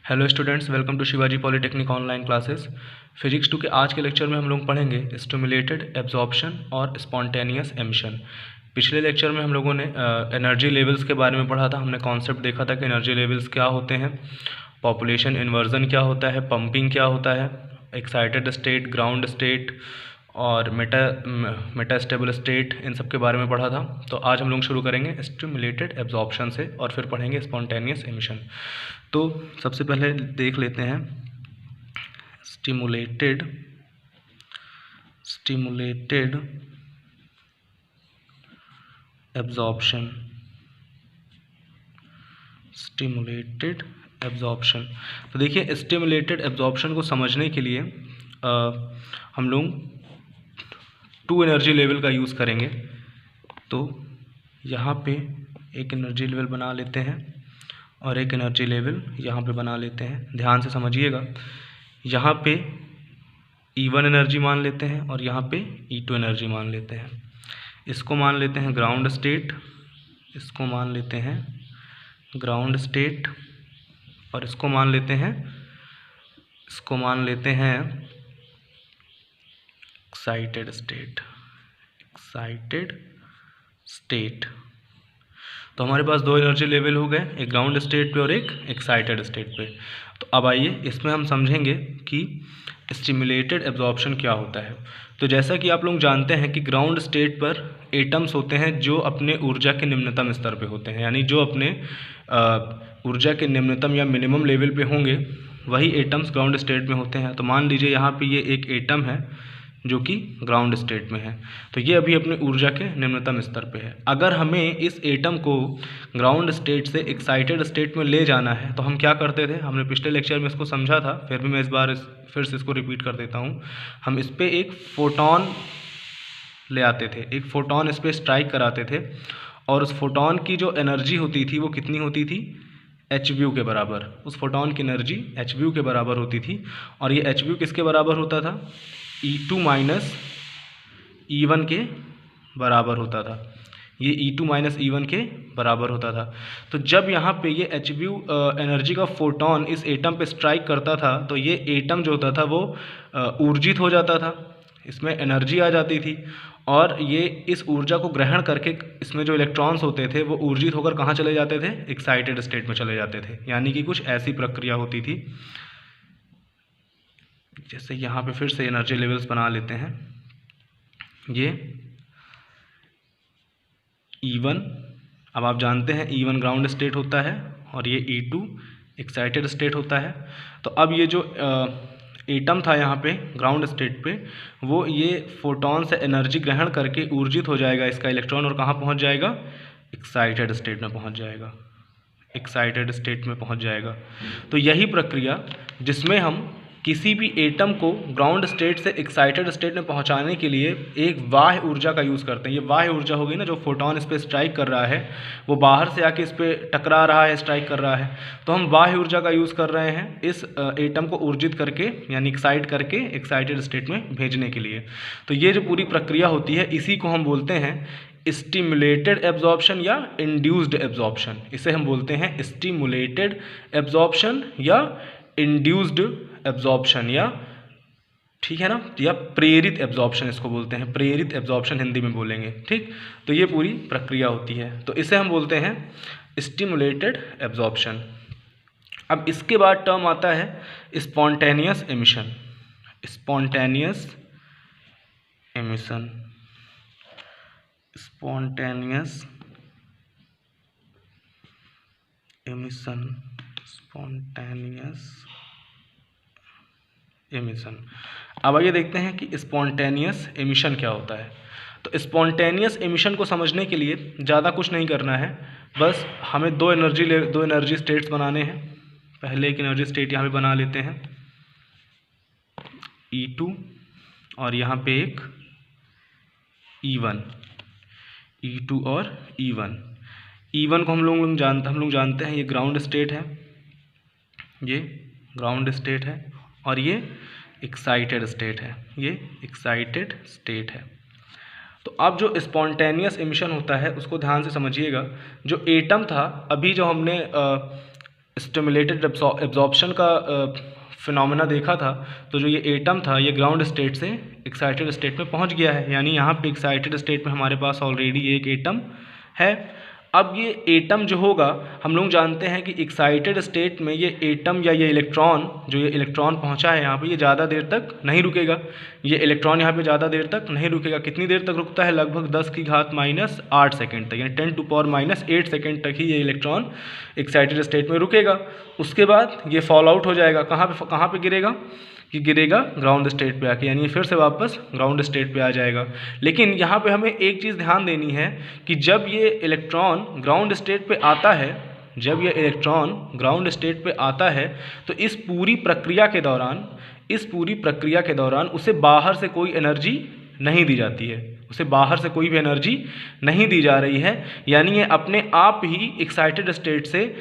Hello students, welcome to Shivaji polytechnic online classes. Physics 2 के आज के लेक्चर में हम लोग पढ़ेंगे स्टिमुलेटेड एब्जॉर्प्शन और स्पॉन्टेनियस एमिशन। पिछले लेक्चर में हम लोगों ने एनर्जी लेवल्स के बारे में पढ़ा था। हमने कॉन्सेप्ट देखा था कि एनर्जी लेवल्स क्या होते हैं, पॉपुलेशन इन्वर्जन क्या होता है, पंपिंग क्या होता है, एक्साइटेड स्टेट, ग्राउंड स्टेट और मेटा स्टेबल स्टेट, इन सब के बारे में पढ़ा था। तो आज हम लोग शुरू करेंगे स्टिमुलेटेड एब्जॉर्प्शन से और फिर पढ़ेंगे स्पॉन्टेनियस एमिशन। तो सबसे पहले देख लेते हैं स्टिमुलेटेड एब्जॉर्प्शन। तो देखिए, स्टिमुलेटेड एब्जॉर्प्शन को समझने के लिए हम लोग 2 एनर्जी लेवल का यूज़ करेंगे। तो यहाँ पे एक एनर्जी लेवल बना लेते हैं और एक एनर्जी लेवल यहाँ पे बना लेते हैं। ध्यान से समझिएगा, यहाँ पे E1 एनर्जी मान लेते हैं और यहाँ पे E2 एनर्जी मान लेते हैं। इसको मान लेते हैं ग्राउंड स्टेट, इसको मान लेते हैं ग्राउंड स्टेट और इसको मान लेते हैं एक्साइटेड स्टेट। तो हमारे पास 2 एनर्जी लेवल हो गए, एक ग्राउंड स्टेट पे और एक एक्साइटेड स्टेट पे। तो अब आइए इसमें हम समझेंगे कि स्टिमुलेटेड एब्जॉर्प्शन क्या होता है। तो जैसा कि आप लोग जानते हैं कि ग्राउंड स्टेट पर एटम्स होते हैं जो अपने ऊर्जा के निम्नतम स्तर पे होते हैं, यानी जो अपने ऊर्जा के निम्नतम या मिनिमम लेवल पे होंगे वही एटम्स ग्राउंड स्टेट में होते हैं। तो मान लीजिए यहाँ पे ये एक एटम है जो कि ग्राउंड स्टेट में है, तो ये अभी अपने ऊर्जा के निम्नतम स्तर पे है। अगर हमें इस एटम को ग्राउंड स्टेट से एक्साइटेड स्टेट में ले जाना है तो हम क्या करते थे, हमने पिछले लेक्चर में इसको समझा था, फिर भी मैं इस बार फिर से इसको रिपीट कर देता हूँ। हम इस पर एक फोटोन ले आते थे, एक फोटोन इस पर स्ट्राइक कराते थे और उस फोटोन की जो एनर्जी होती थी वो कितनी होती थी, hν के बराबर। उस फोटोन की एनर्जी hν के बराबर होती थी और ये hν किसके बराबर होता था, E2 माइनस E1 के बराबर होता था। ये E2 माइनस E1 के बराबर होता था। तो जब यहाँ पे ये hν एनर्जी का फोटोन इस एटम पे स्ट्राइक करता था तो ये एटम जो होता था वो ऊर्जित हो जाता था, इसमें एनर्जी आ जाती थी और ये इस ऊर्जा को ग्रहण करके इसमें जो इलेक्ट्रॉन्स होते थे वो ऊर्जित होकर कहाँ चले जाते थे, एक्साइटेड स्टेट में चले जाते थे। यानी कि कुछ ऐसी प्रक्रिया होती थी। जैसे यहाँ पे फिर से एनर्जी लेवल्स बना लेते हैं। ये E1, अब आप जानते हैं E1 ग्राउंड स्टेट होता है और ये E2 एक्साइटेड स्टेट होता है। तो अब ये जो एटम था यहाँ पे ग्राउंड स्टेट पे, वो ये फोटोन से एनर्जी ग्रहण करके ऊर्जित हो जाएगा इसका इलेक्ट्रॉन और कहाँ पहुँच जाएगा, एक्साइटेड स्टेट में पहुँच जाएगा। तो यही प्रक्रिया जिसमें हम किसी भी एटम को ग्राउंड स्टेट से एक्साइटेड स्टेट में पहुंचाने के लिए एक बाह्य ऊर्जा का यूज़ करते हैं। ये बाह्य ऊर्जा होगी ना, जो फोटोन इस पर स्ट्राइक कर रहा है वो बाहर से आके इस पर टकरा रहा है, स्ट्राइक कर रहा है। तो हम बाह्य ऊर्जा का यूज़ कर रहे हैं इस एटम को ऊर्जित करके यानी एक्साइट करके एक्साइटेड स्टेट में भेजने के लिए। तो ये जो पूरी प्रक्रिया होती है इसी को हम बोलते हैं स्टिमुलेटेड एब्जॉर्प्शन या इंड्यूस्ड एब्जॉर्प्शन। इसे हम बोलते हैं स्टिमुलेटेड एब्जॉर्प्शन या इंड्यूस्ड एब्जॉर्प्शन, या ठीक है ना, या प्रेरित एब्जॉर्प्शन इसको बोलते हैं। प्रेरित एब्जॉर्प्शन हिंदी में बोलेंगे, ठीक। तो ये पूरी प्रक्रिया होती है, तो इसे हम बोलते हैं स्टिमुलेटेड एब्जॉर्प्शन। अब इसके बाद टर्म आता है स्पॉन्टेनियस एमिशन। एमिशन। अब आइए देखते हैं कि स्पॉन्टेनियस एमिशन क्या होता है। तो स्पॉन्टेनियस एमिशन को समझने के लिए ज़्यादा कुछ नहीं करना है, बस हमें दो एनर्जी स्टेट्स बनाने हैं। पहले एक एनर्जी स्टेट यहाँ पे बना लेते हैं E2 और यहाँ पे एक E2 और E1 को हम लोग जानते हैं ये ग्राउंड स्टेट है और ये एक्साइटेड स्टेट है। तो अब जो स्पॉन्टेनियस एमिशन होता है उसको ध्यान से समझिएगा। जो एटम था, अभी जो हमने स्टिमुलेटेड एब्जॉर्प्शन का फिनोमेना देखा था, तो जो ये एटम था ये ग्राउंड स्टेट से एक्साइटेड स्टेट में पहुंच गया है, यानी यहाँ पे एक्साइटेड स्टेट में हमारे पास ऑलरेडी एक एटम है। अब ये एटम जो होगा, हम लोग जानते हैं कि एक्साइटेड स्टेट में ये एटम या ये इलेक्ट्रॉन, जो ये इलेक्ट्रॉन पहुंचा है यहाँ पे, ये ज़्यादा देर तक नहीं रुकेगा। ये इलेक्ट्रॉन यहाँ पे ज़्यादा देर तक नहीं रुकेगा। कितनी देर तक रुकता है? लगभग 10⁻⁸ सेकेंड तक, यानी 10⁻⁸ सेकेंड तक ही ये इलेक्ट्रॉन एक्साइटेड स्टेट में रुकेगा। उसके बाद ये फॉल आउट हो जाएगा। कहाँ पे गिरेगा? कि गिरेगा ग्राउंड स्टेट पे आके, यानी फिर से वापस ग्राउंड स्टेट पे आ जाएगा। लेकिन यहाँ पे हमें एक चीज़ ध्यान देनी है कि जब ये इलेक्ट्रॉन ग्राउंड स्टेट पे आता है, जब ये इलेक्ट्रॉन ग्राउंड स्टेट पे आता है, तो इस पूरी प्रक्रिया के दौरान उसे बाहर से कोई एनर्जी नहीं दी जाती है, उसे बाहर से कोई भी एनर्जी नहीं दी जा रही है। यानी ये अपने आप ही एक्साइटेड स्टेट से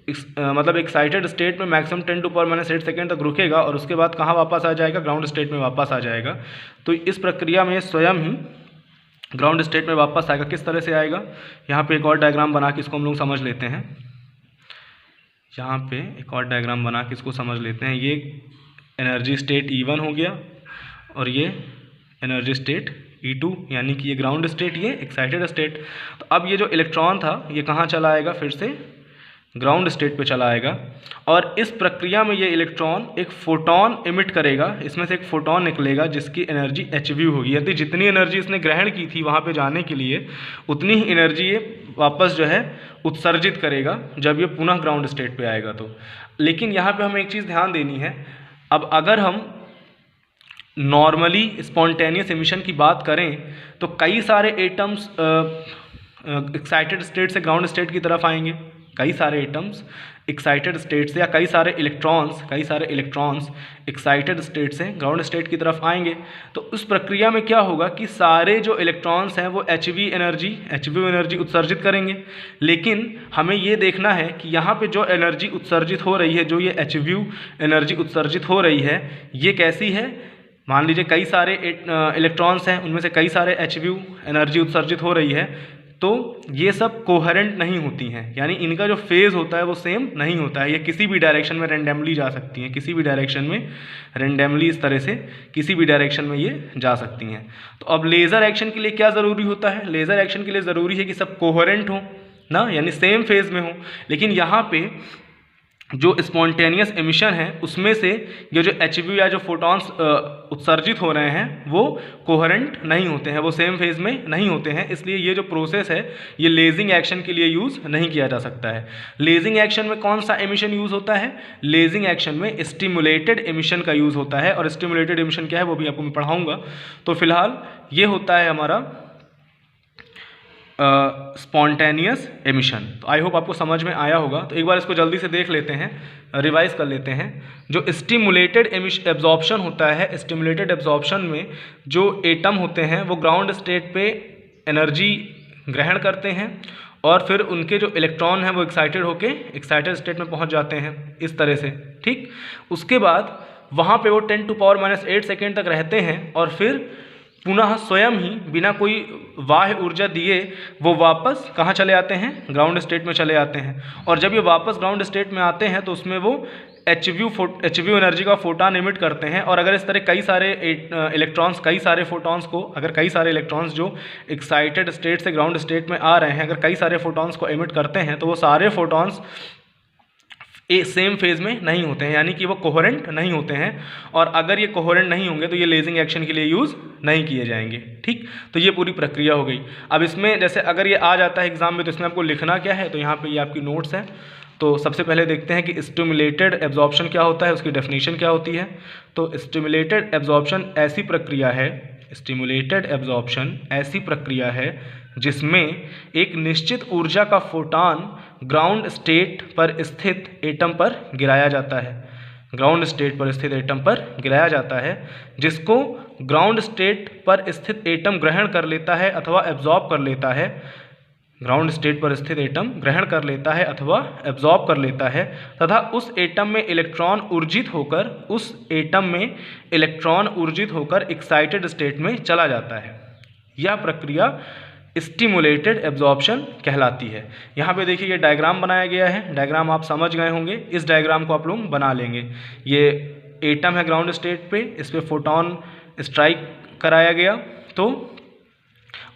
मतलब एक्साइटेड स्टेट में मैक्सिमम 10⁻⁸ सेकेंड तक रुकेगा और उसके बाद कहाँ वापस आ जाएगा? ग्राउंड स्टेट में वापस आ जाएगा। तो इस प्रक्रिया में स्वयं ही ग्राउंड स्टेट में वापस आएगा। किस तरह से आएगा? यहाँ पे एक और डायग्राम बना के इसको हम लोग समझ लेते हैं। यहाँ पे एक और डायग्राम बना के इसको समझ लेते हैं। ये एनर्जी स्टेट E1 हो गया और ये एनर्जी स्टेट E2, यानी कि ये ग्राउंड स्टेट, ये एक्साइटेड स्टेट। तो अब ये जो इलेक्ट्रॉन था ये कहाँ चला आएगा? फिर से ग्राउंड स्टेट पे चला आएगा। और इस प्रक्रिया में ये इलेक्ट्रॉन एक फोटोन इमिट करेगा, इसमें से एक फोटोन निकलेगा जिसकी एनर्जी hv होगी। यदि जितनी एनर्जी इसने ग्रहण की थी वहाँ पे जाने के लिए, उतनी ही एनर्जी ये वापस जो है उत्सर्जित करेगा जब ये पुनः ग्राउंड स्टेट पे आएगा तो। लेकिन यहाँ पे हमें एक चीज़ ध्यान देनी है। अब अगर हम नॉर्मली स्पॉन्टेनियस एमिशन की बात करें तो कई सारे एटम्स एक्साइटेड स्टेट से ग्राउंड स्टेट की तरफ आएंगे, कई सारे एटम्स एक्साइटेड स्टेट से, या कई सारे इलेक्ट्रॉन्स एक्साइटेड स्टेट से ग्राउंड स्टेट की तरफ आएंगे। तो उस प्रक्रिया में क्या होगा कि सारे जो इलेक्ट्रॉन्स हैं वो hv एनर्जी उत्सर्जित करेंगे। लेकिन हमें ये देखना है कि यहाँ पे जो एनर्जी उत्सर्जित हो रही है, जो ये hv एनर्जी उत्सर्जित हो रही है, ये कैसी है? मान लीजिए कई सारे इलेक्ट्रॉन्स हैं, उनमें से कई सारे hv एनर्जी उत्सर्जित हो रही है, तो ये सब कोहेरेंट नहीं होती हैं, यानी इनका जो फेज़ होता है वो सेम नहीं होता है। ये किसी भी डायरेक्शन में रेंडमली जा सकती हैं, किसी भी डायरेक्शन में रेंडमली इस तरह से किसी भी डायरेक्शन में ये जा सकती हैं। तो अब लेज़र एक्शन के लिए क्या ज़रूरी होता है? लेज़र एक्शन के लिए ज़रूरी है कि सब कोहेरेंट हो ना, यानी सेम फेज़ में हो। लेकिन यहाँ पे जो स्पॉन्टेनियस एमिशन है उसमें से ये जो hv या जो फोटॉन्स उत्सर्जित हो रहे हैं वो कोहेरेंट नहीं होते हैं, वो सेम फेज में नहीं होते हैं। इसलिए ये जो प्रोसेस है ये लेजिंग एक्शन के लिए यूज़ नहीं किया जा सकता है। लेजिंग एक्शन में कौन सा एमिशन यूज़ होता है? लेजिंग एक्शन में स्टिमुलेटेड एमिशन का यूज़ होता है। और स्टिमुलेटेड एमिशन क्या है वो भी आपको मैं पढ़ाऊँगा। तो फिलहाल ये होता है हमारा स्पॉन्टेनियस एमिशन। तो आई होप आपको समझ में आया होगा। तो एक बार इसको जल्दी से देख लेते हैं, रिवाइज कर लेते हैं। जो स्टिमुलेटेड एब्जॉर्प्शन होता है, स्टिमुलेटेड एब्जॉर्प्शन में जो एटम होते हैं वो ग्राउंड स्टेट पे एनर्जी ग्रहण करते हैं और फिर उनके जो इलेक्ट्रॉन हैं वो एक्साइटेड होके एक्साइटेड स्टेट में पहुंच जाते हैं इस तरह से, ठीक। उसके बाद वहाँ पे वो 10⁻⁸ सेकेंड तक रहते हैं और फिर पुनः स्वयं ही बिना कोई बाह्य ऊर्जा दिए वो वापस कहाँ चले आते हैं? ग्राउंड स्टेट में चले आते हैं। और जब ये वापस ग्राउंड स्टेट में आते हैं तो उसमें वो hv एनर्जी का फोटॉन इमिट करते हैं। और अगर इस तरह कई सारे इलेक्ट्रॉन्स, कई सारे फोटॉन्स को, अगर कई सारे इलेक्ट्रॉन्स जो एक्साइटेड स्टेट से ग्राउंड स्टेट में आ रहे हैं, अगर कई सारे फोटॉन्स को इमिट करते हैं तो वो सारे फोटॉन्स सेम फेज में नहीं होते हैं, यानी कि वो कोहेरेंट नहीं होते हैं। और अगर ये कोहेरेंट नहीं होंगे तो ये लेजिंग एक्शन के लिए यूज़ नहीं किए जाएंगे, ठीक। तो ये पूरी प्रक्रिया हो गई। अब इसमें जैसे अगर ये आ जाता है एग्जाम में तो इसमें आपको लिखना क्या है, तो यहाँ पे ये आपकी नोट्स हैं। तो सबसे पहले देखते हैं कि स्टिमुलेटेड एब्जॉर्प्शन क्या होता है, उसकी डेफिनेशन क्या होती है। तो स्टिमुलेटेड एब्जॉर्प्शन ऐसी प्रक्रिया है, स्टिमुलेटेड एब्जॉर्प्शन ऐसी प्रक्रिया है जिसमें एक निश्चित ऊर्जा का फोटॉन ग्राउंड स्टेट पर स्थित एटम पर गिराया जाता है, ग्राउंड स्टेट पर स्थित एटम पर गिराया जाता है, जिसको ग्राउंड स्टेट पर स्थित एटम ग्रहण कर लेता है अथवा एब्जॉर्ब कर लेता है। ग्राउंड स्टेट पर स्थित एटम ग्रहण कर लेता है अथवा एब्जॉर्ब कर लेता है तथा उस एटम में इलेक्ट्रॉन ऊर्जित होकर एक्साइटेड स्टेट में चला जाता है। यह प्रक्रिया स्टिमुलेटेड एब्जॉर्प्शन कहलाती है। यहाँ पे देखिए ये डायग्राम बनाया गया है, डायग्राम आप समझ गए होंगे, इस डायग्राम को आप लोग बना लेंगे। ये एटम है ग्राउंड स्टेट पे, इस पर फोटोन स्ट्राइक कराया गया। तो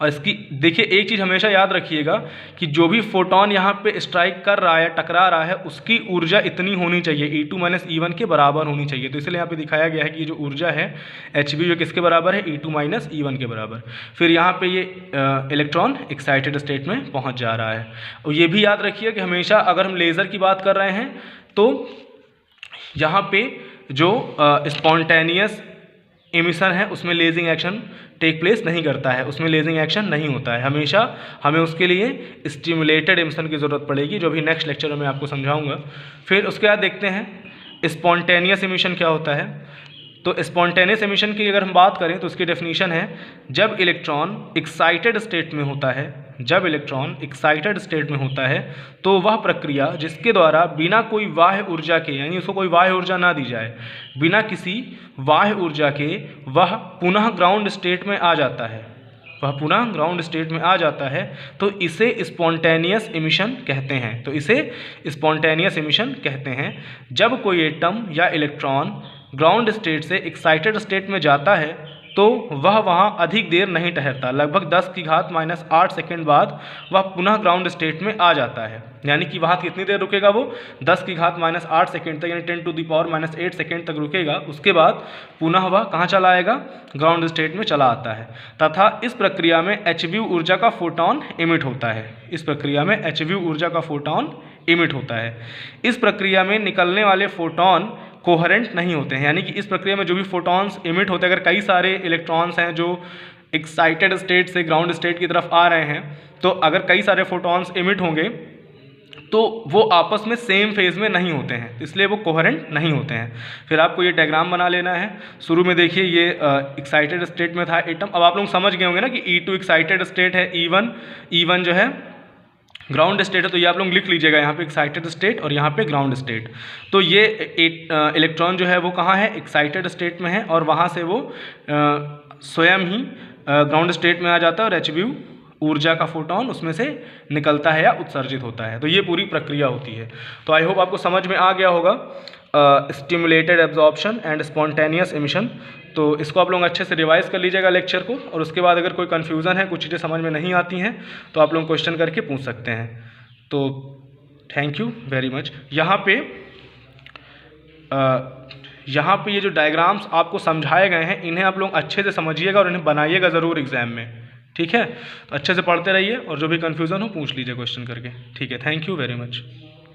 और इसकी देखिए एक चीज़ हमेशा याद रखिएगा कि जो भी फोटोन यहाँ पे स्ट्राइक कर रहा है, टकरा रहा है, उसकी ऊर्जा इतनी होनी चाहिए, E2 माइनस E1 के बराबर होनी चाहिए। तो इसलिए यहाँ पे दिखाया गया है कि ये जो ऊर्जा है Hv जो किसके बराबर है, E2 माइनस E1 के बराबर। फिर यहाँ पे ये इलेक्ट्रॉन एक्साइटेड स्टेट में पहुँच जा रहा है। और ये भी याद रखिए कि हमेशा अगर हम लेज़र की बात कर रहे हैं तो यहाँ पे जो स्पॉन्टेनियस एमिशन है उसमें लेजिंग एक्शन टेक प्लेस नहीं करता है, उसमें लेजिंग एक्शन नहीं होता है। हमेशा हमें उसके लिए स्टिमुलेटेड एमिशन की ज़रूरत पड़ेगी, जो भी नेक्स्ट लेक्चर में मैं आपको समझाऊंगा। फिर उसके बाद देखते हैं स्पॉन्टेनियस एमिशन क्या होता है। तो स्पॉन्टेनियस एमिशन की अगर हम बात करें तो उसकी डेफिनीशन है, जब इलेक्ट्रॉन एक्साइटेड स्टेट में होता है, जब इलेक्ट्रॉन एक्साइटेड स्टेट में होता है तो वह प्रक्रिया जिसके द्वारा बिना कोई बाह्य ऊर्जा के, यानी उसको कोई बाह्य ऊर्जा ना दी जाए, बिना किसी बाह्य ऊर्जा के वह पुनः ग्राउंड स्टेट में आ जाता है, वह पुनः ग्राउंड स्टेट में आ जाता है, तो इसे स्पॉन्टेनियस एमिशन कहते हैं। तो इसे स्पॉन्टेनियस एमिशन कहते हैं। जब कोई एटम या इलेक्ट्रॉन ग्राउंड स्टेट से एक्साइटेड स्टेट में जाता है तो वह वहाँ अधिक देर नहीं ठहरता, लगभग 10⁻⁸ सेकेंड बाद वह पुनः ग्राउंड स्टेट में आ जाता है। यानी कि वहाँ कितनी देर रुकेगा वो, 10⁻⁸ सेकेंड तक, यानी 10⁻⁸ सेकेंड तक रुकेगा। उसके बाद पुनः वह कहाँ चला आएगा, ग्राउंड स्टेट में चला आता है। तथा इस प्रक्रिया में Hv ऊर्जा का फोटोन इमिट होता है, इस प्रक्रिया में Hv ऊर्जा का फोटोन इमिट होता है। इस प्रक्रिया में निकलने वाले फोटोन कोहेरेंट नहीं होते हैं, यानी कि इस प्रक्रिया में जो भी फोटॉन्स इमिट होते हैं, अगर कई सारे इलेक्ट्रॉन्स हैं जो एक्साइटेड स्टेट से ग्राउंड स्टेट की तरफ आ रहे हैं, तो अगर कई सारे फोटॉन्स इमिट होंगे तो वो आपस में सेम फेज में नहीं होते हैं, इसलिए वो कोहेरेंट नहीं होते हैं। फिर आपको ये डायग्राम बना लेना है। शुरू में देखिए ये एक्साइटेड स्टेट में था एटम, अब आप लोग समझ गए होंगे ना कि E2 एक्साइटेड स्टेट है, E1 जो है ग्राउंड स्टेट है। तो ये आप लोग लिख लीजिएगा, यहाँ पे एक्साइटेड स्टेट और यहाँ पे ग्राउंड स्टेट। तो ये इलेक्ट्रॉन जो है वो कहाँ है, एक्साइटेड स्टेट में है, और वहाँ से वो स्वयं ही ग्राउंड स्टेट में आ जाता है और Hv ऊर्जा का फोटोन उसमें से निकलता है या उत्सर्जित होता है। तो ये पूरी प्रक्रिया होती है। तो आई होप आपको समझ में आ गया होगा stimulated absorption and spontaneous emission. तो इसको आप लोग अच्छे से रिवाइज कर लीजिएगा लेक्चर को, और उसके बाद अगर कोई कन्फ्यूज़न है, कुछ चीज़ें समझ में नहीं आती हैं, तो आप लोग क्वेश्चन करके पूछ सकते हैं। तो थैंक यू वेरी मच। यहाँ पे ये जो डायग्राम्स आपको समझाए गए हैं, इन्हें आप लोग अच्छे से समझिएगा और इन्हें बनाइएगा ज़रूर एग्जाम में, ठीक है। तो अच्छे से पढ़ते रहिए और जो भी कन्फ्यूज़न हो पूछ लीजिए क्वेश्चन करके, ठीक है। Thank you very much.